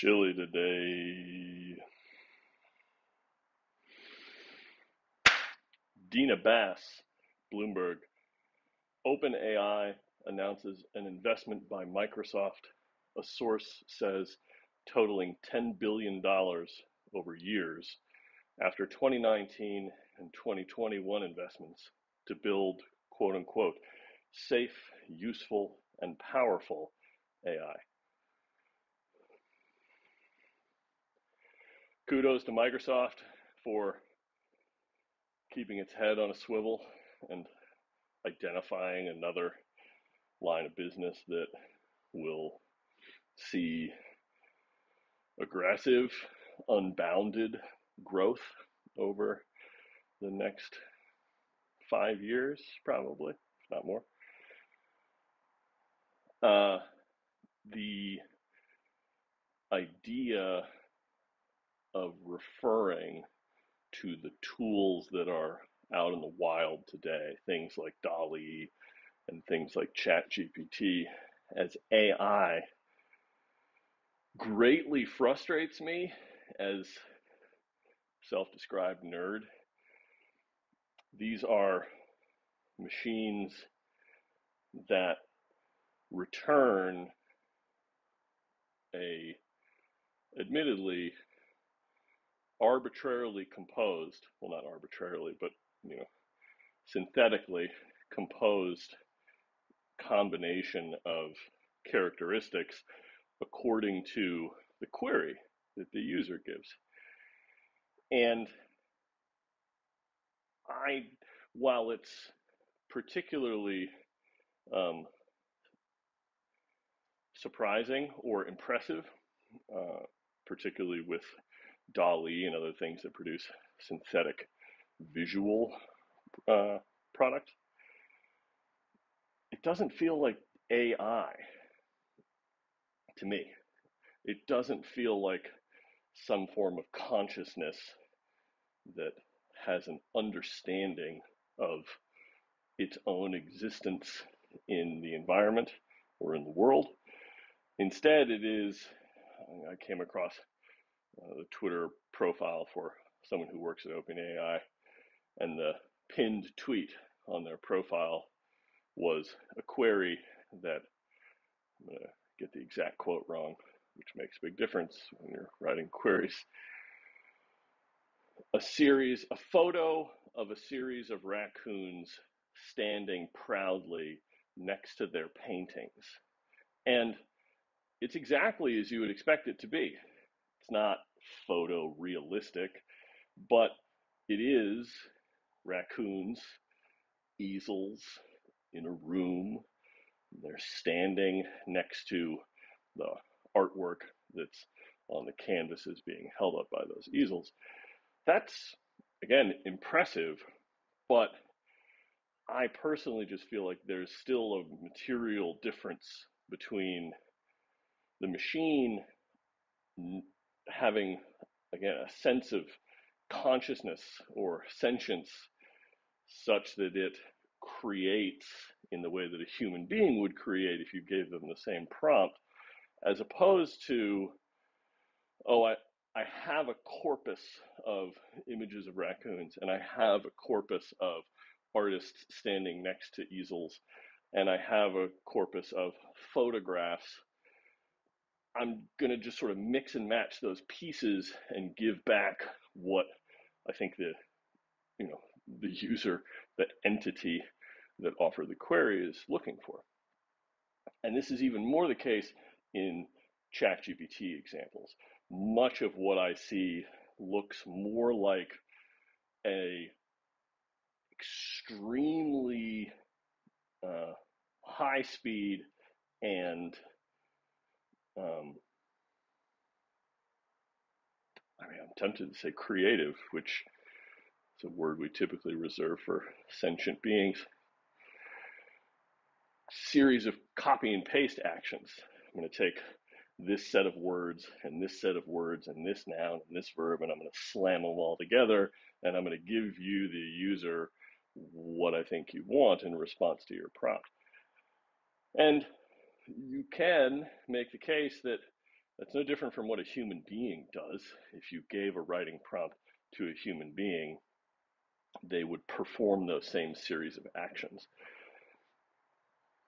Chilly today. Dina Bass, Bloomberg. OpenAI announces an investment by Microsoft, a source says totaling $10 billion over years after 2019 and 2021 investments to build, quote unquote, safe, useful, and powerful AI. Kudos to Microsoft for keeping its head on a swivel and identifying another line of business that will see aggressive, unbounded growth over the next 5 years, probably, if not more. The idea of referring to the tools that are out in the wild today, things like DALL-E and things like ChatGPT, as AI greatly frustrates me as self-described nerd. These are machines that return a admittedly arbitrarily composed, well, not arbitrarily, but synthetically composed combination of characteristics according to the query that the user gives. And while it's particularly surprising or impressive, particularly with DALL-E and other things that produce synthetic visual product, it doesn't feel like AI to me. It doesn't feel like some form of consciousness that has an understanding of its own existence in the environment or in the world. Instead, it is, I came across the Twitter profile for someone who works at OpenAI, and the pinned tweet on their profile was a query that, I'm going to get the exact quote wrong, which makes a big difference when you're writing queries. A photo of a series of raccoons standing proudly next to their paintings. And it's exactly as you would expect it to be. It's not photorealistic, but it is raccoons, easels in a room. They're standing next to the artwork that's on the canvases being held up by those easels. That's, again, impressive, but I personally just feel like there's still a material difference between the machine having, again, a sense of consciousness or sentience such that it creates in the way that a human being would create if you gave them the same prompt, as opposed to, I have a corpus of images of raccoons, and I have a corpus of artists standing next to easels, and I have a corpus of photographs. I'm going to just sort of mix and match those pieces and give back what I think the user, the entity that offered the query is looking for. And this is even more the case in ChatGPT examples. Much of what I see looks more like a extremely high speed and I'm tempted to say creative, which is a word we typically reserve for sentient beings. Series of copy and paste actions. I'm going to take this set of words and this set of words and this noun and this verb, and I'm going to slam them all together, and I'm going to give you, the user, what I think you want in response to your prompt. And you can make the case that That's no different from what a human being does. If you gave a writing prompt to a human being, they would perform those same series of actions.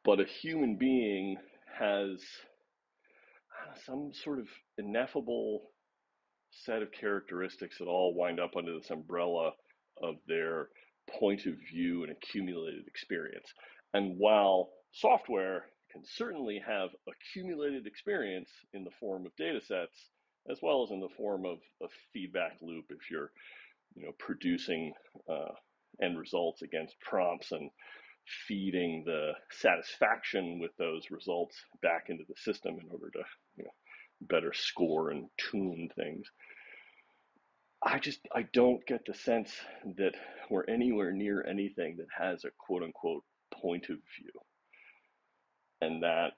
But a human being has some sort of ineffable set of characteristics that all wind up under this umbrella of their point of view and accumulated experience. And while software can certainly have accumulated experience in the form of data sets, as well as in the form of a feedback loop, if you're producing end results against prompts and feeding the satisfaction with those results back into the system in order to better score and tune things. I don't get the sense that we're anywhere near anything that has a quote unquote point of view. And that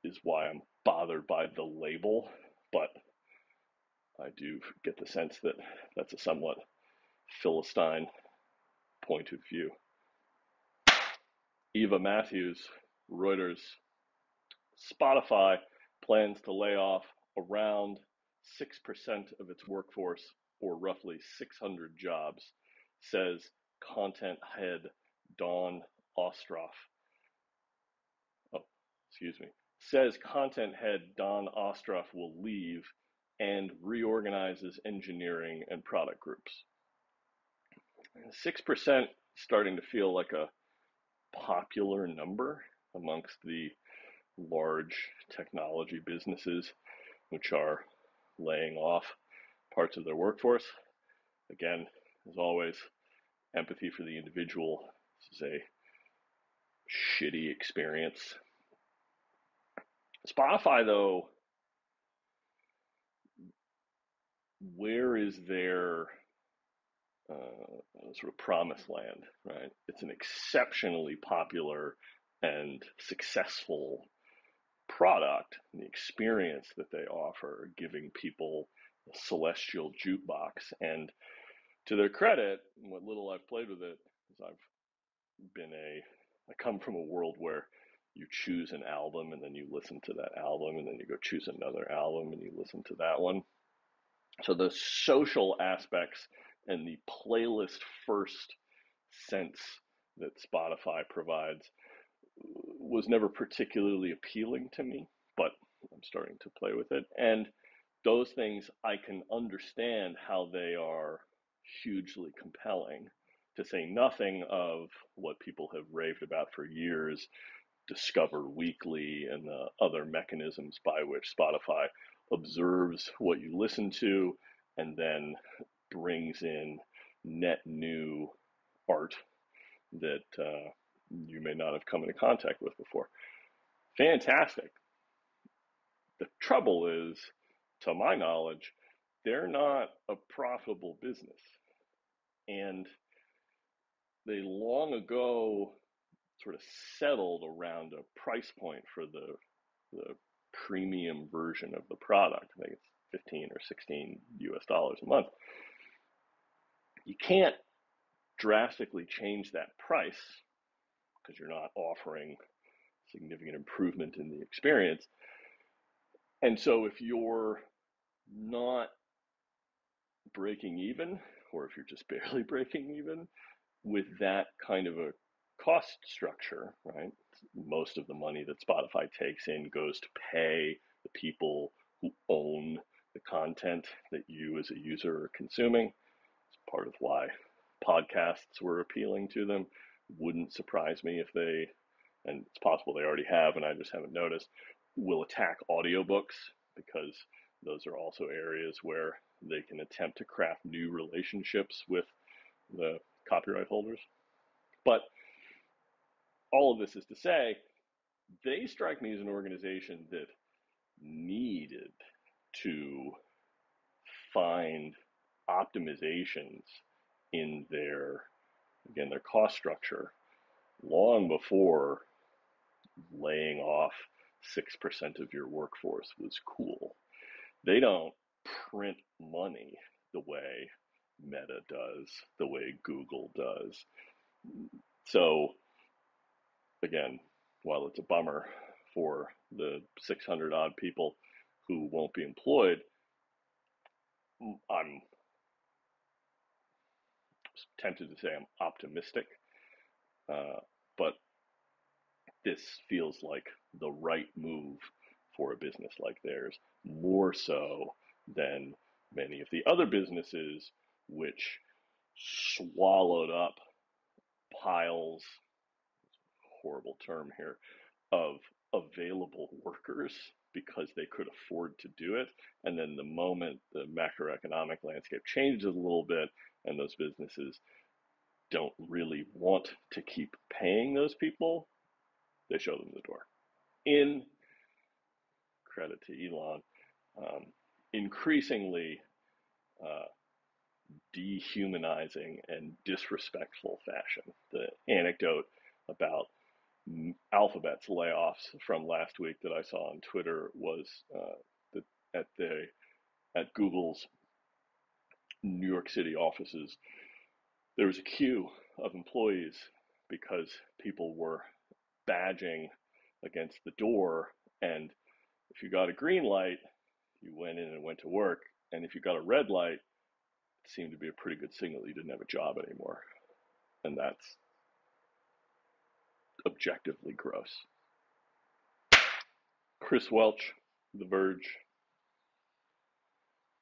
is why I'm bothered by the label, but I do get the sense that that's a somewhat Philistine point of view. Eva Matthews, Reuters, Spotify plans to lay off around 6% of its workforce, or roughly 600 jobs, says content head Dawn Ostroff. Says content head Dawn Ostroff will leave and reorganizes engineering and product groups. 6% starting to feel like a popular number amongst the large technology businesses which are laying off parts of their workforce. Again, as always, empathy for the individual. This is a shitty experience. Spotify, though, where is their sort of promised land, right? It's an exceptionally popular and successful product, and the experience that they offer, giving people a celestial jukebox. And to their credit, what little I've played with it is I come from a world where you choose an album and then you listen to that album and then you go choose another album and you listen to that one. So the social aspects and the playlist first sense that Spotify provides was never particularly appealing to me, but I'm starting to play with it. And those things, I can understand how they are hugely compelling, to say nothing of what people have raved about for years, Discover Weekly and the other mechanisms by which Spotify observes what you listen to and then brings in net new art that you may not have come into contact with before. Fantastic. The trouble is, to my knowledge, they're not a profitable business. And they long ago sort of settled around a price point for the premium version of the product. I think it's 15 or 16 US dollars a month. You can't drastically change that price because you're not offering significant improvement in the experience. And so if you're not breaking even, or if you're just barely breaking even with that kind of a cost structure, right? Most of the money that Spotify takes in goes to pay the people who own the content that you as a user are consuming. It's part of why podcasts were appealing to them. Wouldn't surprise me if they, and it's possible they already have and I just haven't noticed, will attack audiobooks, because those are also areas where they can attempt to craft new relationships with the copyright holders. But all of this is to say, they strike me as an organization that needed to find optimizations in their cost structure long before laying off 6% of your workforce was cool. They don't print money the way Meta does, the way Google does. So again, while it's a bummer for the 600 odd people who won't be employed, I'm tempted to say I'm optimistic, but this feels like the right move for a business like theirs, more so than many of the other businesses which swallowed up piles, horrible term here, of available workers because they could afford to do it. And then the moment the macroeconomic landscape changes a little bit and those businesses don't really want to keep paying those people, they show them the door. In credit to Elon, increasingly dehumanizing and disrespectful fashion. The anecdote about Alphabet's layoffs from last week that I saw on Twitter was that at Google's New York City offices, there was a queue of employees because people were badging against the door, and if you got a green light, you went in and went to work, and if you got a red light, it seemed to be a pretty good signal you didn't have a job anymore, and that's objectively gross. Chris Welch, The Verge.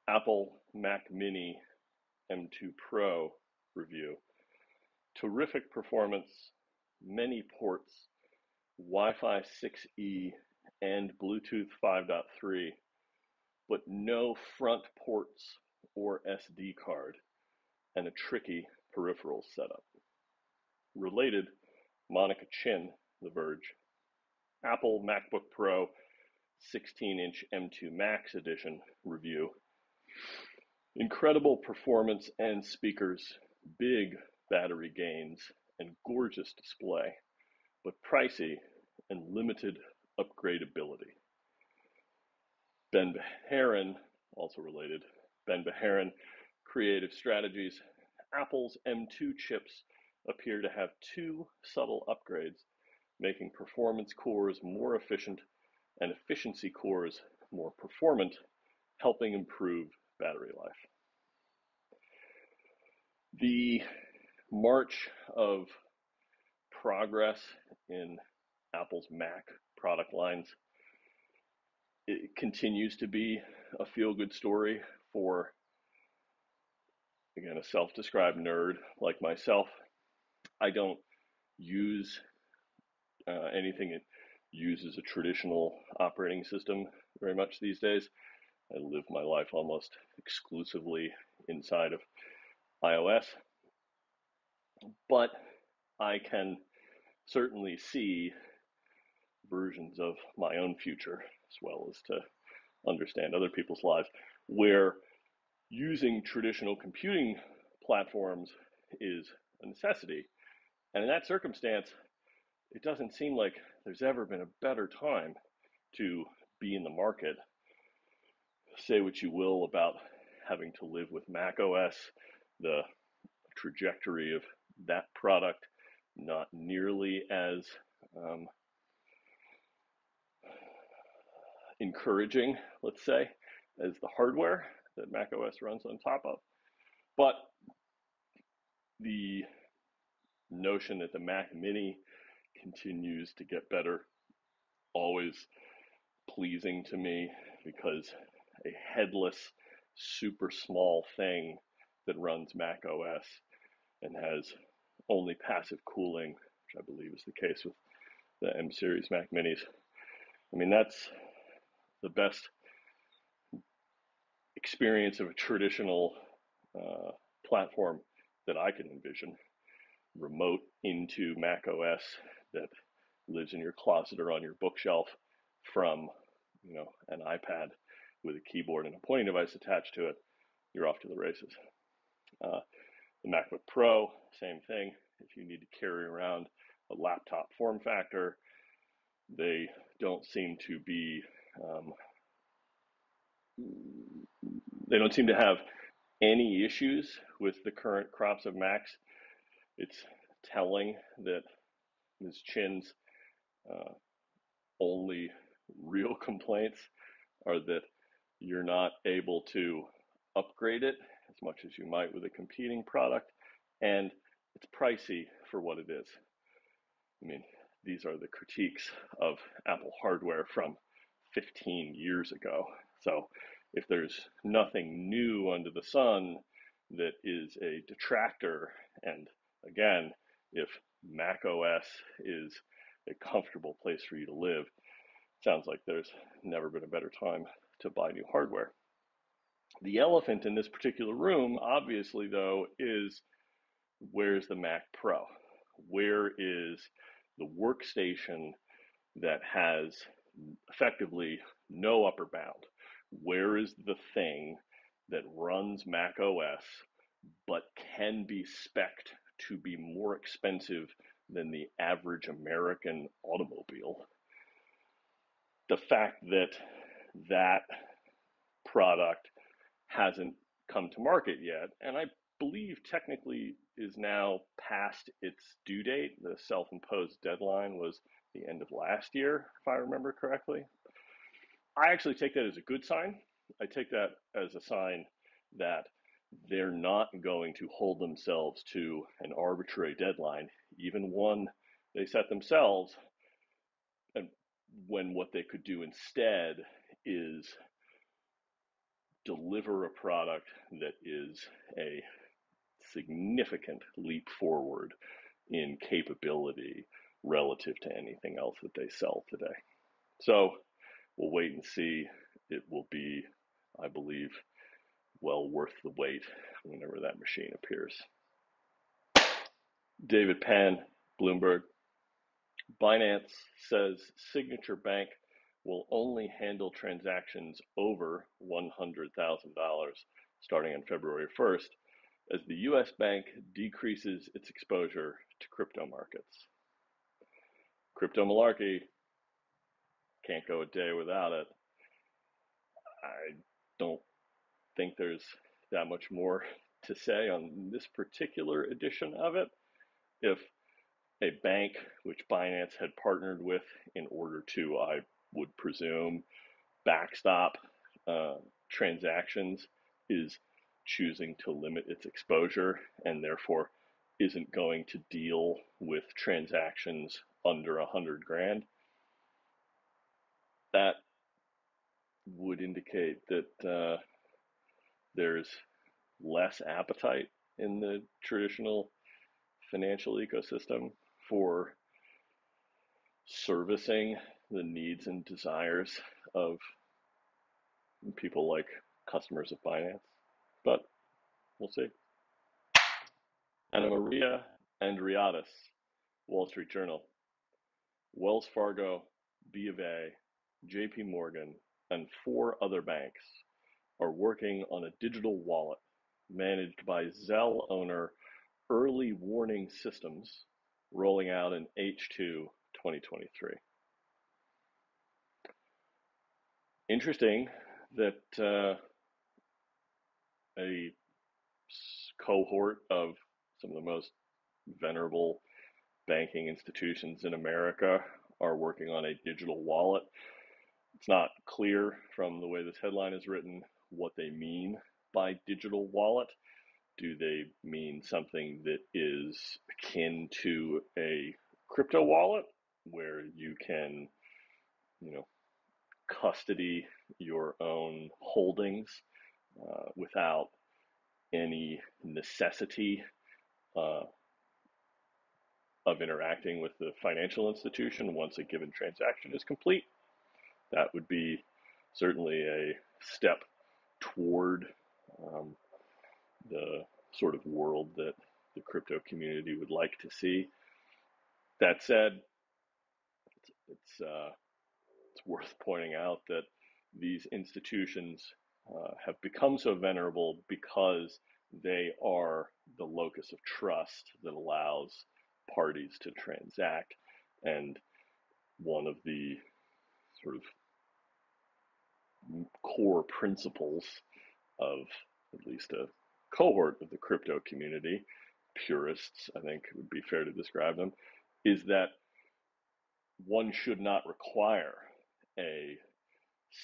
Apple Mac Mini M2 Pro review. Terrific performance, many ports, Wi-Fi 6E and Bluetooth 5.3, but no front ports or SD card, and a tricky peripheral setup. Related, Monica Chin, The Verge. Apple MacBook Pro 16-inch M2 Max Edition review. Incredible performance and speakers, big battery gains, and gorgeous display, but pricey and limited upgradability. Ben Beharin, also related, Ben Beharin, Creative Strategies. Apple's M2 chips appear to have two subtle upgrades, making performance cores more efficient and efficiency cores more performant, helping improve battery life. The march of progress in Apple's Mac product lines, it continues to be a feel-good story for, again, a self-described nerd like myself. I don't use anything that uses a traditional operating system very much these days. I live my life almost exclusively inside of iOS, but I can certainly see versions of my own future, as well as to understand other people's lives, where using traditional computing platforms is a necessity. And in that circumstance, it doesn't seem like there's ever been a better time to be in the market. Say what you will about having to live with Mac OS, the trajectory of that product not nearly as encouraging, let's say, as the hardware that Mac OS runs on top of. But the notion that the Mac Mini continues to get better, always pleasing to me, because a headless, super small thing that runs Mac OS and has only passive cooling, which I believe is the case with the M series Mac Minis. I mean, that's the best experience of a traditional platform that I can envision. Remote into Mac OS that lives in your closet or on your bookshelf from, an iPad with a keyboard and a pointing device attached to it, you're off to the races. The MacBook Pro, same thing. If you need to carry around a laptop form factor, they don't seem to be, they don't seem to have any issues with the current crops of Macs. It's telling that Ms. Chin's only real complaints are that you're not able to upgrade it as much as you might with a competing product, and it's pricey for what it is. I mean, these are the critiques of Apple hardware from 15 years ago. So if there's nothing new under the sun that is a detractor, and again, if Mac OS is a comfortable place for you to live, sounds like there's never been a better time to buy new hardware. The elephant in this particular room, obviously, though, is where's the Mac Pro? Where is the workstation that has effectively no upper bound? Where is the thing that runs Mac OS but can be spec'd to be more expensive than the average American automobile? The fact that that product hasn't come to market yet, and I believe technically is now past its due date. The self-imposed deadline was the end of last year, if I remember correctly. I actually take that as a good sign. I take that as a sign that they're not going to hold themselves to an arbitrary deadline, even one they set themselves, and when what they could do instead is deliver a product that is a significant leap forward in capability relative to anything else that they sell today. So we'll wait and see. It will be, I believe, well worth the wait whenever that machine appears. David Pan, Bloomberg. Binance says Signature Bank will only handle transactions over $100,000 starting on February 1st as the US bank decreases its exposure to crypto markets. Crypto Malarkey, can't go a day without it. I don't think there's that much more to say on this particular edition of it. If a bank which Binance had partnered with in order to, I would presume, backstop transactions is choosing to limit its exposure and therefore isn't going to deal with transactions under 100 grand, that would indicate that there's less appetite in the traditional financial ecosystem for servicing the needs and desires of people like customers of Binance. But we'll see. Anna Maria Andreatis, Wall Street Journal. Wells Fargo, B of A, JP Morgan, and 4 other banks are working on a digital wallet managed by Zelle owner Early Warning Systems, rolling out in H2 2023. Interesting that a cohort of some of the most venerable banking institutions in America are working on a digital wallet. It's not clear from the way this headline is written what they mean by digital wallet. Do they mean something that is akin to a crypto wallet where you can, custody your own holdings without any necessity of interacting with the financial institution once a given transaction is complete? That would be certainly a step toward the sort of world that the crypto community would like to see. That said, it's worth pointing out that these institutions have become so venerable because they are the locus of trust that allows parties to transact. And one of the sort of core principles of at least a cohort of the crypto community, purists, I think it would be fair to describe them, is that one should not require a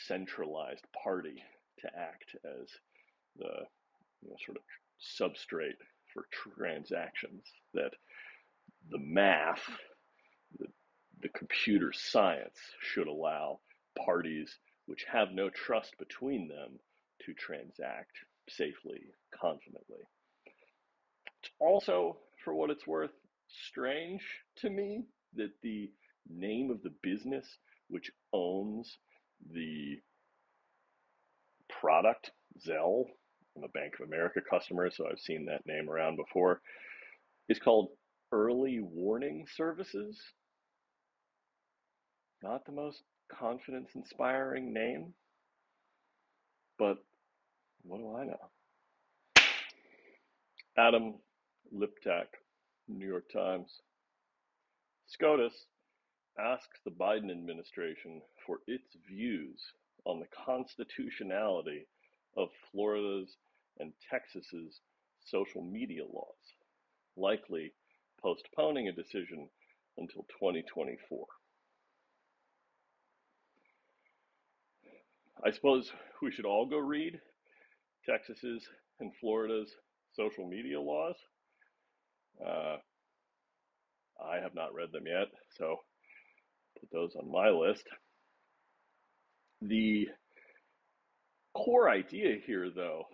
centralized party to act as the sort of substrate for transactions, that the math, the computer science should allow parties which have no trust between them to transact safely, confidently. It's also, for what it's worth, strange to me that the name of the business which owns the product, Zelle, I'm a Bank of America customer, so I've seen that name around before, is called Early Warning Services. Not the most confidence-inspiring name, but what do I know? Adam Liptak, New York Times. SCOTUS asks the Biden administration for its views on the constitutionality of Florida's and Texas's social media laws, likely postponing a decision until 2024. I suppose we should all go read Texas's and Florida's social media laws. I have not read them yet, so put those on my list. The core idea here, though,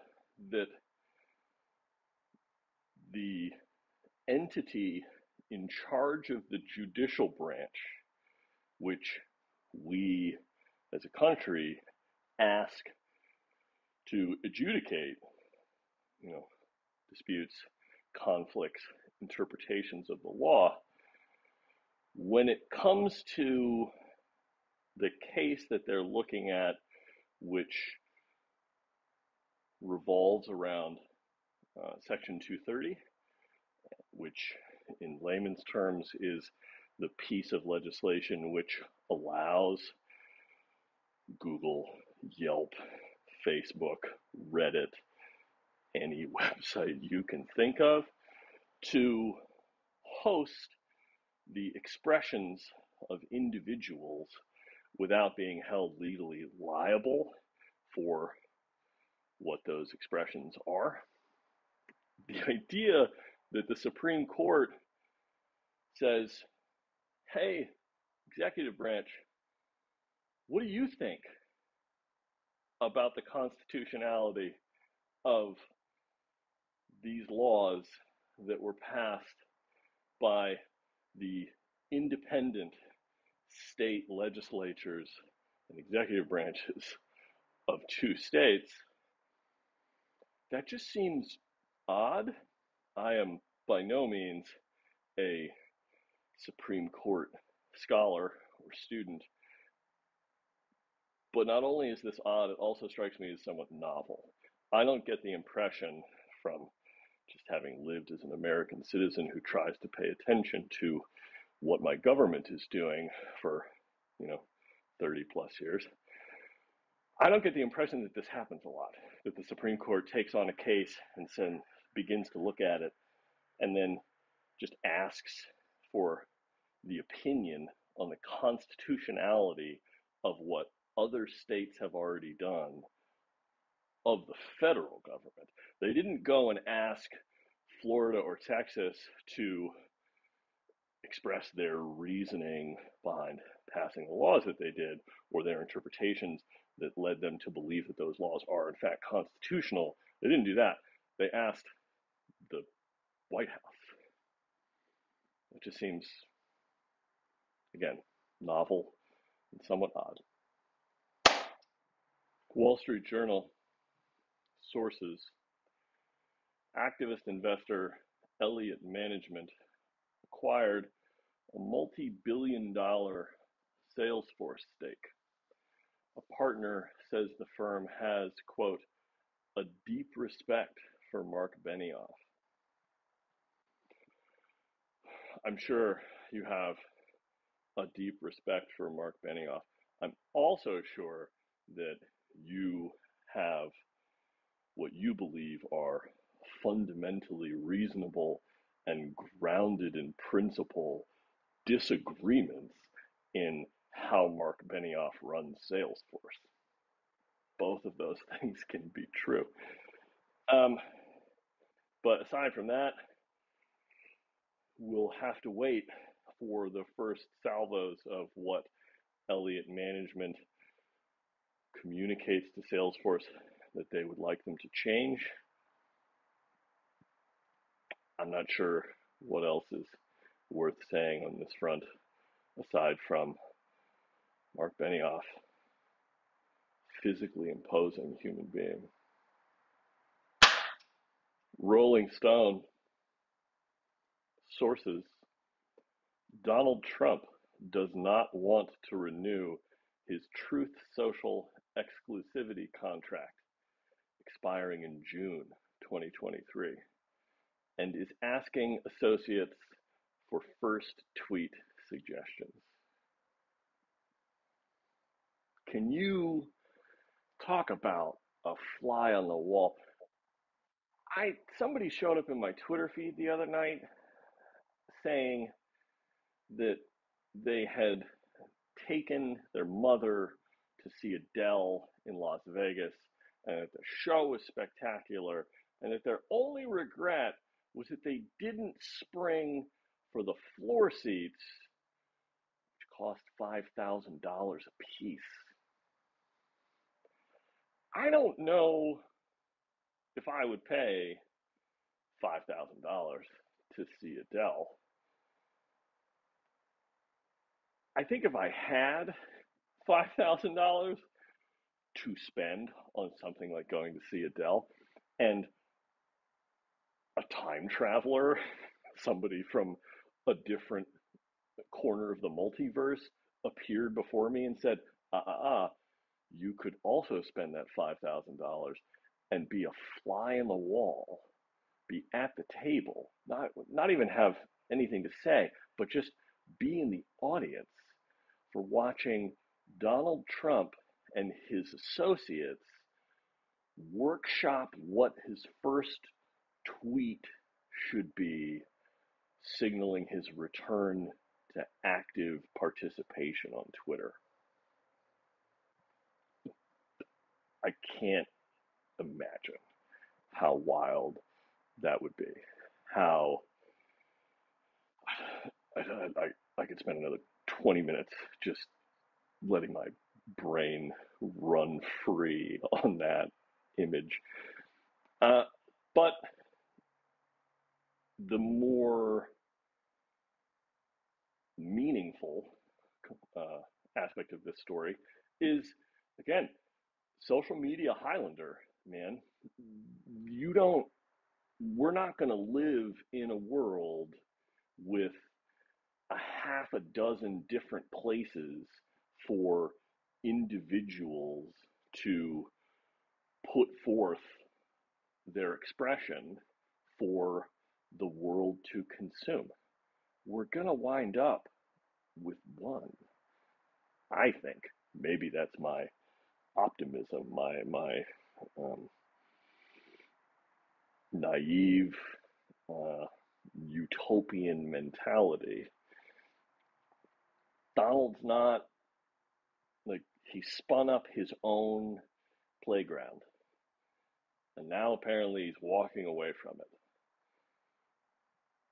that the entity in charge of the judicial branch, which we as a country ask to adjudicate, disputes, conflicts, interpretations of the law, when it comes to the case that they're looking at, which revolves around Section 230, which in layman's terms is the piece of legislation which allows Google, Yelp, Facebook, Reddit, any website you can think of, to host the expressions of individuals without being held legally liable for what those expressions are. The idea that the Supreme Court says, hey, executive branch, what do you think about the constitutionality of these laws that were passed by the independent state legislatures and executive branches of two states? That just seems odd. I am by no means a Supreme Court scholar or student, but not only is this odd, it also strikes me as somewhat novel. I don't get the impression from just having lived as an American citizen who tries to pay attention to what my government is doing for, 30 plus years. I don't get the impression that this happens a lot, that the Supreme Court takes on a case and then begins to look at it and then just asks for the opinion on the constitutionality of what other states have already done of the federal government. They didn't go and ask Florida or Texas to express their reasoning behind passing the laws that they did, or their interpretations that led them to believe that those laws are in fact constitutional. They didn't do that. They asked the White House. It just seems, again, novel and somewhat odd. Wall Street Journal sources: activist investor Elliot Management acquired a multi-billion-dollar Salesforce stake. A partner says the firm has, quote, a deep respect for Mark Benioff. I'm sure you have a deep respect for Mark Benioff. I'm also sure that you have what you believe are fundamentally reasonable and grounded in principle disagreements in how Mark Benioff runs Salesforce. both of those things can be true. But aside from that, we'll have to wait for the first salvos of what Elliot management communicates to Salesforce that they would like them to change. I'm not sure what else is worth saying on this front, aside from Mark Benioff, physically imposing human being. Rolling Stone, sources, Donald Trump does not want to renew his Truth Social exclusivity contract expiring in June 2023 and is asking associates for first tweet suggestions. Can you talk about a fly on the wall? Somebody showed up in my Twitter feed the other night saying that they had taken their mother to see Adele in Las Vegas, and that the show was spectacular, and that their only regret was that they didn't spring for the floor seats, which cost $5,000 a piece. I don't know if I would pay $5,000 to see Adele. I think if I had $5,000 to spend on something like going to see Adele, and a time traveler, somebody from a different corner of the multiverse, appeared before me and said, you could also spend that $5,000 and be a fly in the wall, be at the table, not even have anything to say, but just be in the audience for watching Donald Trump and his associates workshop what his first tweet should be, signaling his return to active participation on Twitter. I can't imagine how wild that would be. How I could spend another 20 minutes just letting my brain run free on that image. But the more meaningful aspect of this story is, again, social media Highlander, man. We're not going to live in a world with a half a dozen different places for individuals to put forth their expression for the world to consume. We're going to wind up with one. I think maybe that's my optimism, my naive utopian mentality. Donald's not, like, he spun up his own playground, and now apparently he's walking away from it.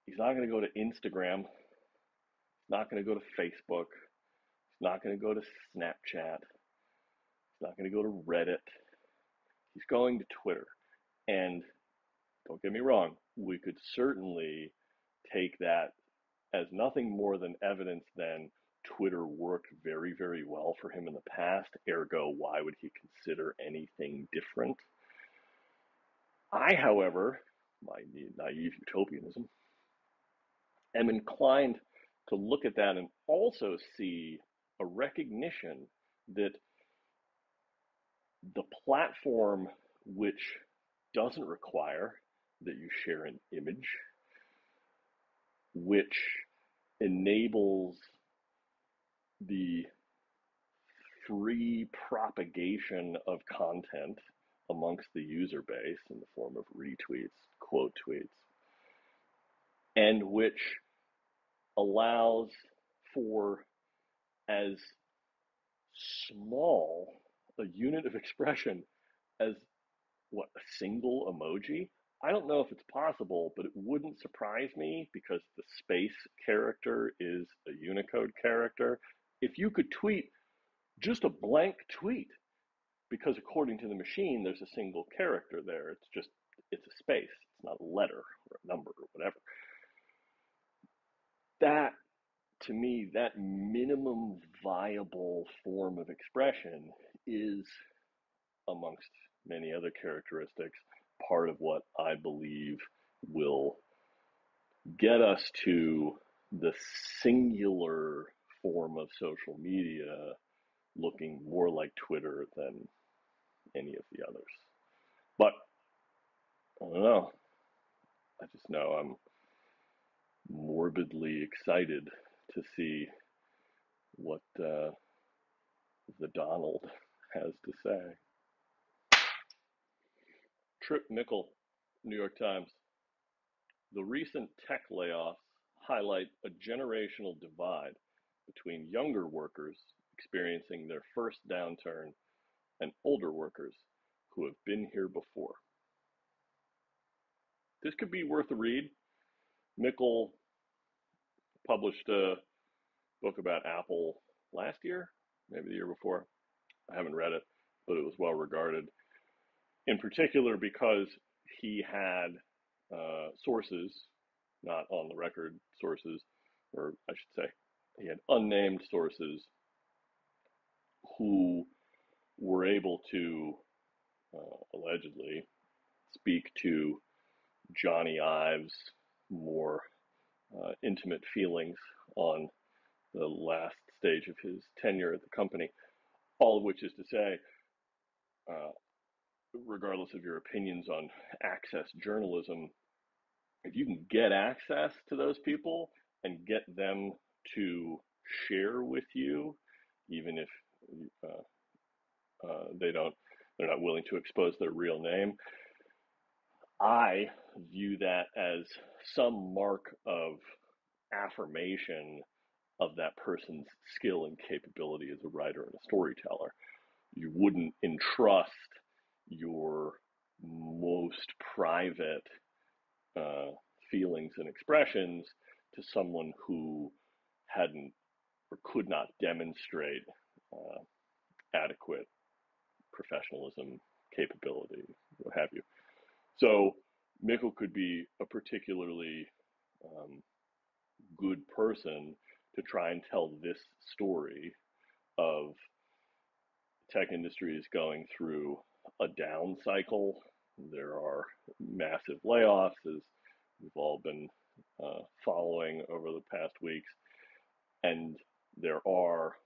He's not going to go to Instagram. He's not going to go to Facebook. He's not going to go to Snapchat. He's not going to go to Reddit. He's going to Twitter. And don't get me wrong, we could certainly take that as nothing more than evidence than Twitter worked very, very well for him in the past. Ergo, why would he consider anything different? I, however, my naive utopianism, am inclined to look at that and also see a recognition that the platform which doesn't require that you share an image, which enables the free propagation of content amongst the user base in the form of retweets, quote tweets, and which allows for as small a unit of expression as what, a single emoji? I don't know if it's possible, but it wouldn't surprise me because the space character is a Unicode character. If you could tweet just a blank tweet, because according to the machine, there's a single character there. It's a space. It's not a letter or a number or whatever. That, to me, that minimum viable form of expression is, amongst many other characteristics, part of what I believe will get us to the singular form of social media looking more like Twitter than any of the others. But I don't know. I just know I'm morbidly excited to see what the Donald has to say. Trip Mickle, New York Times. The recent tech layoffs highlight a generational divide between younger workers experiencing their first downturn and older workers who have been here before. This could be worth a read. Mickle published a book about Apple last year, maybe the year before. I haven't read it, but it was well regarded, in particular because he had sources, not on the record sources, or I should say, he had unnamed sources who were able to allegedly speak to Johnny Ives' more intimate feelings on the last stage of his tenure at the company. All of which is to say, uh, regardless of your opinions on access journalism, if you can get access to those people and get them to share with you, even if they're not willing to expose their real name, I view that as some mark of affirmation of that person's skill and capability as a writer and a storyteller. You wouldn't entrust your most private feelings and expressions to someone who hadn't or could not demonstrate adequate professionalism, capability, what have you. So Mikkel could be a particularly good person to try and tell this story of tech industry is going through a down cycle. There are massive layoffs, as we've all been following over the past weeks. And there are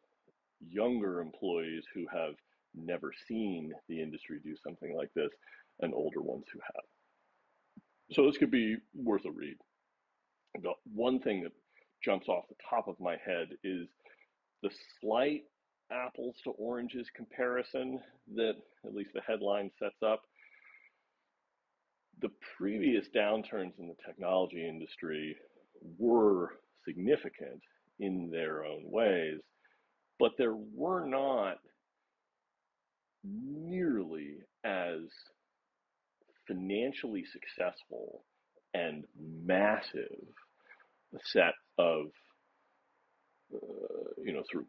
younger employees who have never seen the industry do something like this, and older ones who have. So this could be worth a read. The one thing that jumps off the top of my head is the slight apples to oranges comparison that at least the headline sets up. The previous downturns in the technology industry were significant in their own ways, but there were not nearly as financially successful and massive a set of sort of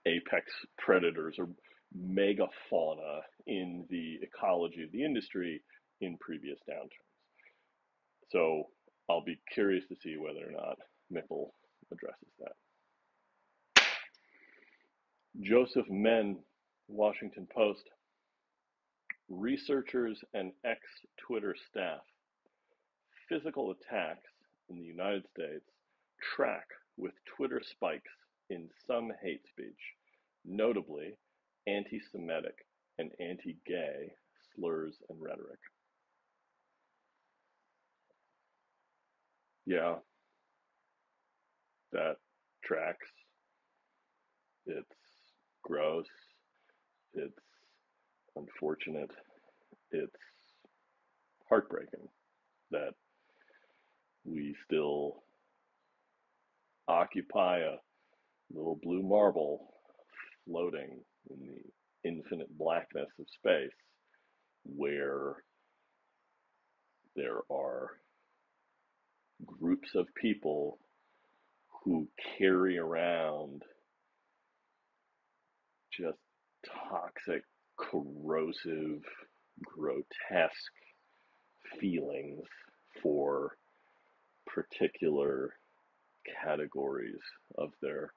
apex predators or megafauna in the ecology of the industry in previous downturns. So I'll be curious to see whether or not Mickle addresses that. Joseph Men, Washington Post. Researchers and ex-Twitter staff. Physical attacks in the United States track with Twitter spikes in some hate speech, notably anti-Semitic and anti-gay slurs and rhetoric. Yeah, that tracks. It's gross. It's unfortunate. It's heartbreaking that we still occupy a little blue marble floating in the infinite blackness of space where there are groups of people who carry around just toxic, corrosive, grotesque feelings for particular categories of their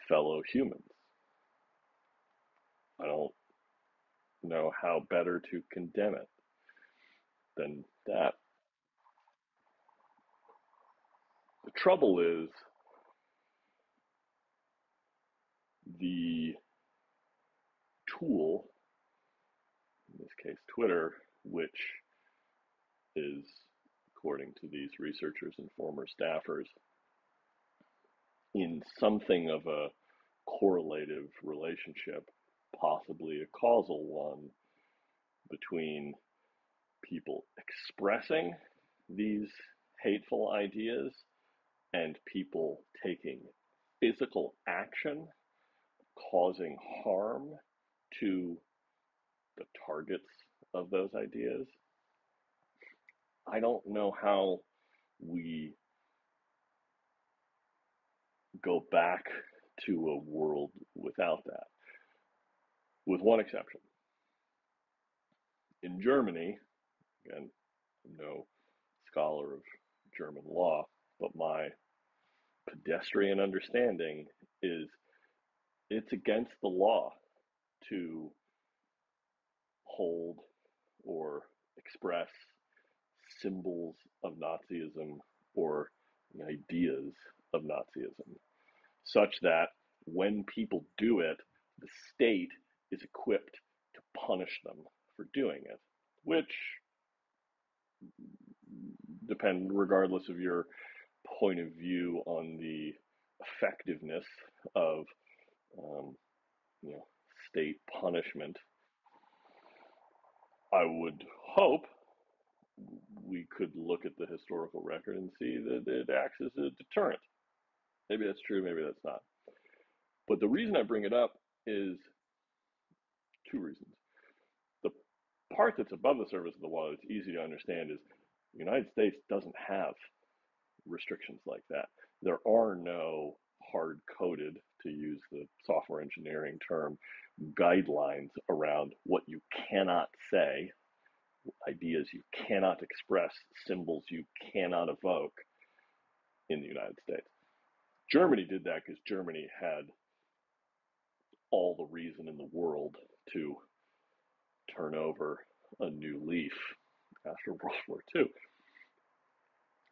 fellow humans. I don't know how better to condemn it than that. The trouble is the tool, in this case Twitter, which is, according to these researchers and former staffers, in something of a correlative relationship, possibly a causal one, between people expressing these hateful ideas and people taking physical action, causing harm to the targets of those ideas. I don't know how we go back to a world without that, with one exception. In Germany, again, I'm no scholar of German law, but my pedestrian understanding is it's against the law to hold or express symbols of Nazism or the ideas of Nazism, such that when people do it, the state is equipped to punish them for doing it, which depend, regardless of your point of view on the effectiveness of um, state punishment. I would hope we could look at the historical record and see that it acts as a deterrent. Maybe that's true, maybe that's not. But the reason I bring it up is two reasons. The part that's above the surface of the water that's easy to understand is the United States doesn't have restrictions like that. There are no hard-coded, to use the software engineering term, guidelines around what you cannot say, ideas you cannot express, symbols you cannot evoke in the United States. Germany did that because Germany had all the reason in the world to turn over a new leaf after World War II.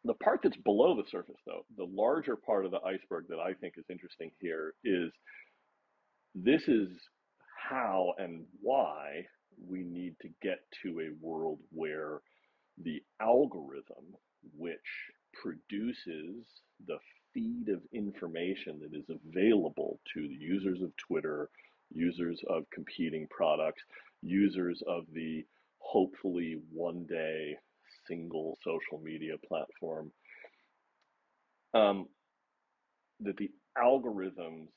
The part that's below the surface, though, the larger part of the iceberg that I think is interesting here is this is how and why we need to get to a world where the algorithm which produces the feed of information that is available to the users of Twitter, users of competing products, users of the hopefully one day single social media platform, that the algorithms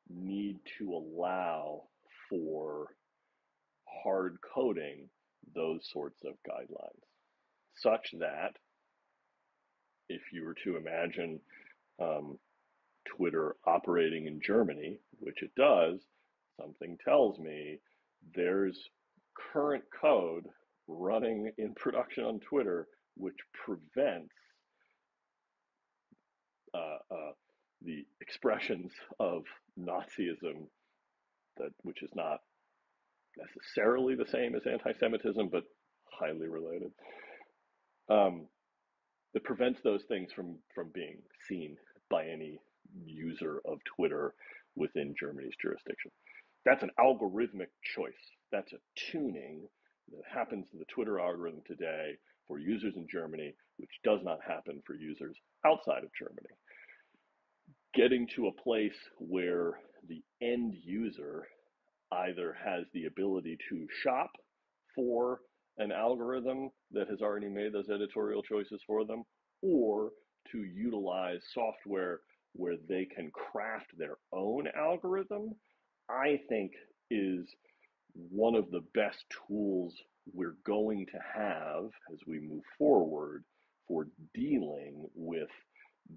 need to allow for hard coding those sorts of guidelines, such that if you were to imagine Twitter operating in Germany, which it does, something tells me there's current code running in production on Twitter which prevents the expressions of Nazism, which is not necessarily the same as anti-Semitism, but highly related. That prevents those things from being seen by any user of Twitter within Germany's jurisdiction. That's an algorithmic choice. That's a tuning that happens in the Twitter algorithm today for users in Germany, which does not happen for users outside of Germany. Getting to a place where the end user either has the ability to shop for an algorithm that has already made those editorial choices for them, or to utilize software where they can craft their own algorithm, I think is one of the best tools we're going to have as we move forward for dealing with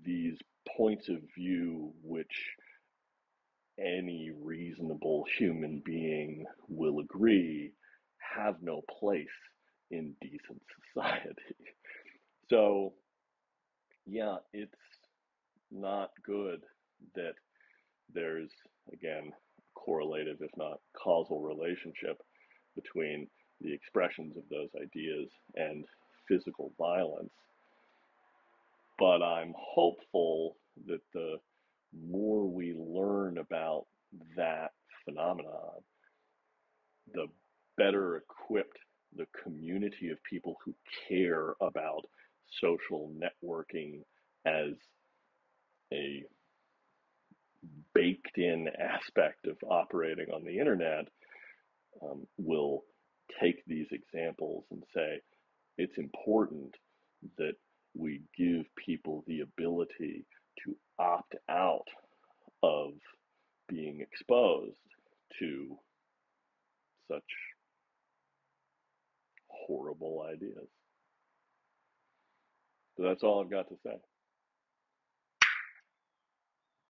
these points of view which any reasonable human being will agree have no place in decent society. So, yeah, it's not good that there's, again, correlative, if not causal, relationship between the expressions of those ideas and physical violence. But I'm hopeful that the more we learn about that phenomenon, the better equipped the community of people who care about social networking as a baked in aspect of operating on the internet will take these examples and say it's important that we give people the ability to opt out of being exposed to such horrible ideas. So that's all I've got to say.